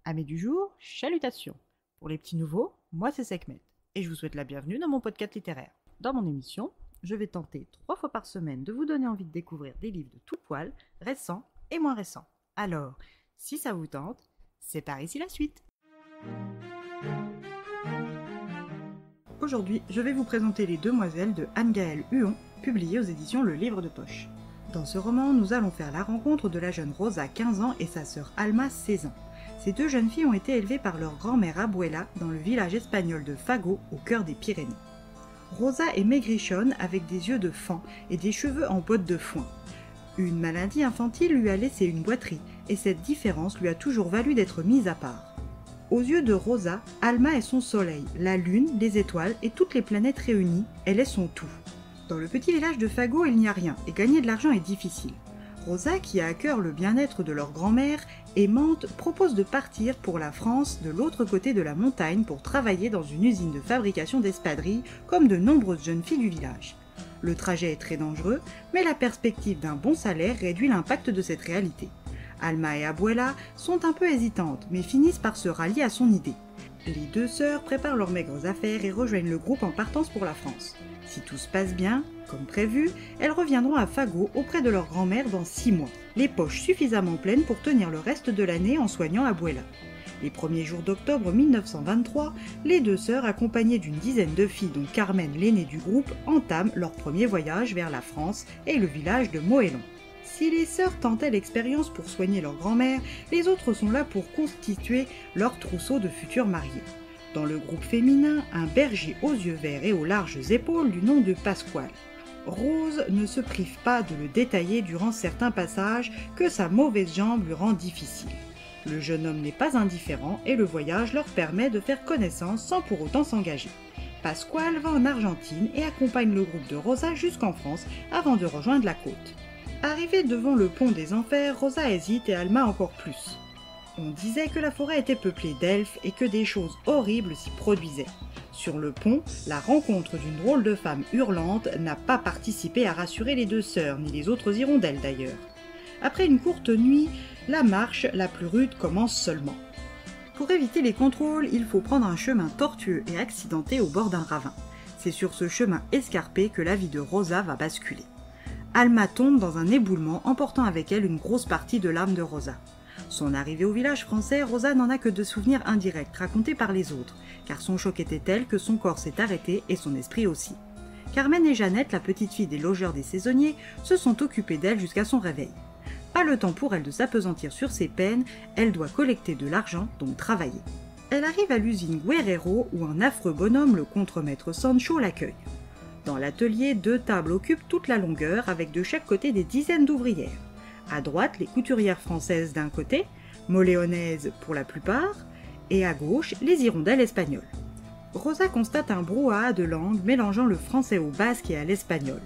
Amis du jour, chalutations. Pour les petits nouveaux, moi c'est Sekhmet, et je vous souhaite la bienvenue dans mon podcast littéraire. Dans mon émission, je vais tenter 3 fois par semaine de vous donner envie de découvrir des livres de tout poil, récents et moins récents. Alors, si ça vous tente, c'est par ici la suite. Aujourd'hui, je vais vous présenter Les Demoiselles de Anne-Gaëlle Huon, publié aux éditions Le Livre de Poche. Dans ce roman, nous allons faire la rencontre de la jeune Rosa, 15 ans, et sa sœur Alma, 16 ans. Ces deux jeunes filles ont été élevées par leur grand-mère Abuela dans le village espagnol de Fago, au cœur des Pyrénées. Rosa est maigrichonne avec des yeux de faon et des cheveux en bottes de foin. Une maladie infantile lui a laissé une boiterie, et cette différence lui a toujours valu d'être mise à part. Aux yeux de Rosa, Alma est son soleil, la lune, les étoiles et toutes les planètes réunies, elle est son tout. Dans le petit village de Fago, il n'y a rien, et gagner de l'argent est difficile. Rosa, qui a à cœur le bien-être de leur grand-mère, aimante, propose de partir pour la France de l'autre côté de la montagne pour travailler dans une usine de fabrication d'espadrilles comme de nombreuses jeunes filles du village. Le trajet est très dangereux, mais la perspective d'un bon salaire réduit l'impact de cette réalité. Alma et Abuela sont un peu hésitantes, mais finissent par se rallier à son idée. Les deux sœurs préparent leurs maigres affaires et rejoignent le groupe en partance pour la France. Si tout se passe bien, comme prévu, elles reviendront à Fago auprès de leur grand-mère dans 6 mois, les poches suffisamment pleines pour tenir le reste de l'année en soignant Abuela. Les premiers jours d'octobre 1923, les deux sœurs, accompagnées d'une dizaine de filles dont Carmen, l'aînée du groupe, entament leur premier voyage vers la France et le village de Moëlan. Si les sœurs tentaient l'expérience pour soigner leur grand-mère, les autres sont là pour constituer leur trousseau de futurs mariés. Dans le groupe féminin, un berger aux yeux verts et aux larges épaules du nom de Pasquale. Rose ne se prive pas de le détailler durant certains passages que sa mauvaise jambe lui rend difficile. Le jeune homme n'est pas indifférent et le voyage leur permet de faire connaissance sans pour autant s'engager. Pasquale va en Argentine et accompagne le groupe de Rosa jusqu'en France avant de rejoindre la côte. Arrivée devant le pont des Enfers, Rosa hésite et Alma encore plus. On disait que la forêt était peuplée d'elfes et que des choses horribles s'y produisaient. Sur le pont, la rencontre d'une drôle de femme hurlante n'a pas participé à rassurer les deux sœurs, ni les autres hirondelles d'ailleurs. Après une courte nuit, la marche la plus rude commence seulement. Pour éviter les contrôles, il faut prendre un chemin tortueux et accidenté au bord d'un ravin. C'est sur ce chemin escarpé que la vie de Rosa va basculer. Alma tombe dans un éboulement, emportant avec elle une grosse partie de l'âme de Rosa. Son arrivée au village français, Rosa n'en a que de souvenirs indirects racontés par les autres, car son choc était tel que son corps s'est arrêté et son esprit aussi. Carmen et Jeannette, la petite fille des logeurs des saisonniers, se sont occupées d'elle jusqu'à son réveil. Pas le temps pour elle de s'appesantir sur ses peines, elle doit collecter de l'argent, donc travailler. Elle arrive à l'usine Guerrero où un affreux bonhomme, le contremaître Sancho, l'accueille. Dans l'atelier, 2 tables occupent toute la longueur avec de chaque côté des dizaines d'ouvrières. À droite, les couturières françaises d'un côté, moléonaises pour la plupart, et à gauche, les hirondelles espagnoles. Rosa constate un brouhaha de langues mélangeant le français au basque et à l'espagnol.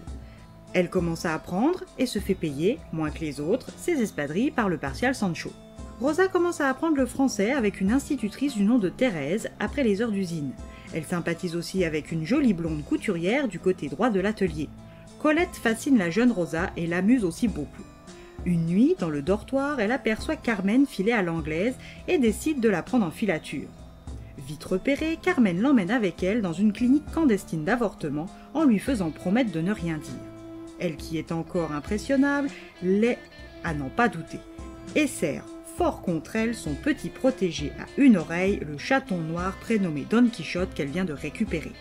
Elle commence à apprendre et se fait payer, moins que les autres, ses espadrilles par le partial Sancho. Rosa commence à apprendre le français avec une institutrice du nom de Thérèse après les heures d'usine. Elle sympathise aussi avec une jolie blonde couturière du côté droit de l'atelier. Colette fascine la jeune Rosa et l'amuse aussi beaucoup. Une nuit, dans le dortoir, elle aperçoit Carmen filée à l'anglaise et décide de la prendre en filature. Vite repérée, Carmen l'emmène avec elle dans une clinique clandestine d'avortement en lui faisant promettre de ne rien dire. Elle, qui est encore impressionnable, l'est à n'en pas douter, et serre fort contre elle son petit protégé à une oreille, le chaton noir prénommé Don Quichotte qu'elle vient de récupérer.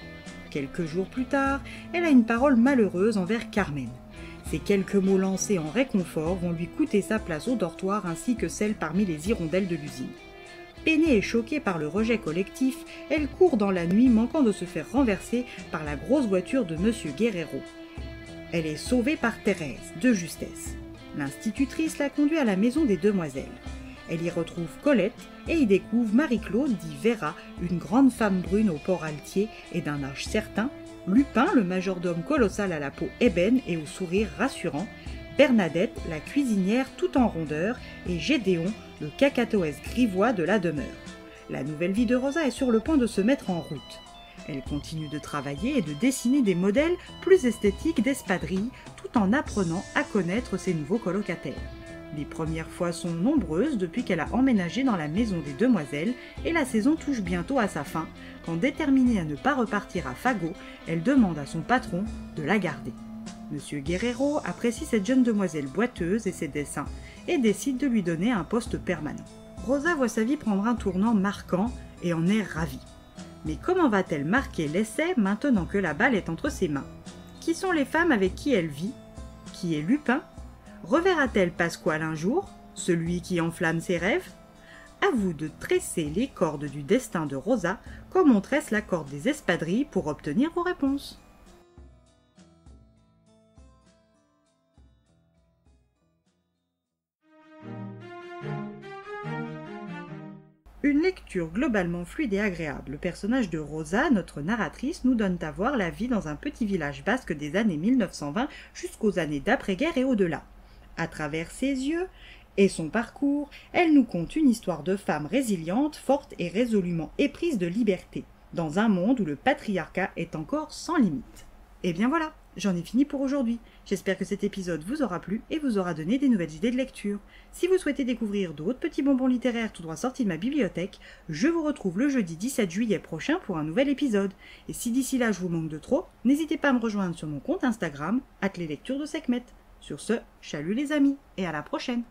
Quelques jours plus tard, elle a une parole malheureuse envers Carmen. Ces quelques mots lancés en réconfort vont lui coûter sa place au dortoir ainsi que celle parmi les hirondelles de l'usine. Peinée et choquée par le rejet collectif, elle court dans la nuit manquant de se faire renverser par la grosse voiture de Monsieur Guerrero. Elle est sauvée par Thérèse, de justesse. L'institutrice la conduit à la maison des demoiselles. Elle y retrouve Colette et y découvre Marie-Claude, dit Vera, une grande femme brune au port altier et d'un âge certain, Lupin, le majordome colossal à la peau ébène et au sourire rassurant, Bernadette, la cuisinière tout en rondeur, et Gédéon, le cacatoès grivois de la demeure. La nouvelle vie de Rosa est sur le point de se mettre en route. Elle continue de travailler et de dessiner des modèles plus esthétiques d'espadrilles, tout en apprenant à connaître ses nouveaux colocataires. Les premières fois sont nombreuses depuis qu'elle a emménagé dans la maison des demoiselles et la saison touche bientôt à sa fin quand, déterminée à ne pas repartir à Fago, elle demande à son patron de la garder. Monsieur Guerrero apprécie cette jeune demoiselle boiteuse et ses dessins et décide de lui donner un poste permanent. Rosa voit sa vie prendre un tournant marquant et en est ravie. Mais comment va-t-elle marquer l'essai maintenant que la balle est entre ses mains? Qui sont les femmes avec qui elle vit? Qui est Lupin? Reverra-t-elle Pasquale un jour, celui qui enflamme ses rêves? À vous de tresser les cordes du destin de Rosa comme on tresse la corde des espadrilles pour obtenir vos réponses. Une lecture globalement fluide et agréable. Le personnage de Rosa, notre narratrice, nous donne à voir la vie dans un petit village basque des années 1920 jusqu'aux années d'après-guerre et au-delà. À travers ses yeux et son parcours, elle nous conte une histoire de femme résiliente, forte et résolument éprise de liberté, dans un monde où le patriarcat est encore sans limite. Et bien voilà, j'en ai fini pour aujourd'hui. J'espère que cet épisode vous aura plu et vous aura donné des nouvelles idées de lecture. Si vous souhaitez découvrir d'autres petits bonbons littéraires tout droit sortis de ma bibliothèque, je vous retrouve le jeudi 17 juillet prochain pour un nouvel épisode. Et si d'ici là je vous manque de trop, n'hésitez pas à me rejoindre sur mon compte Instagram, @leslecturesdeSekhmet. Sur ce, chalut les amis, et à la prochaine!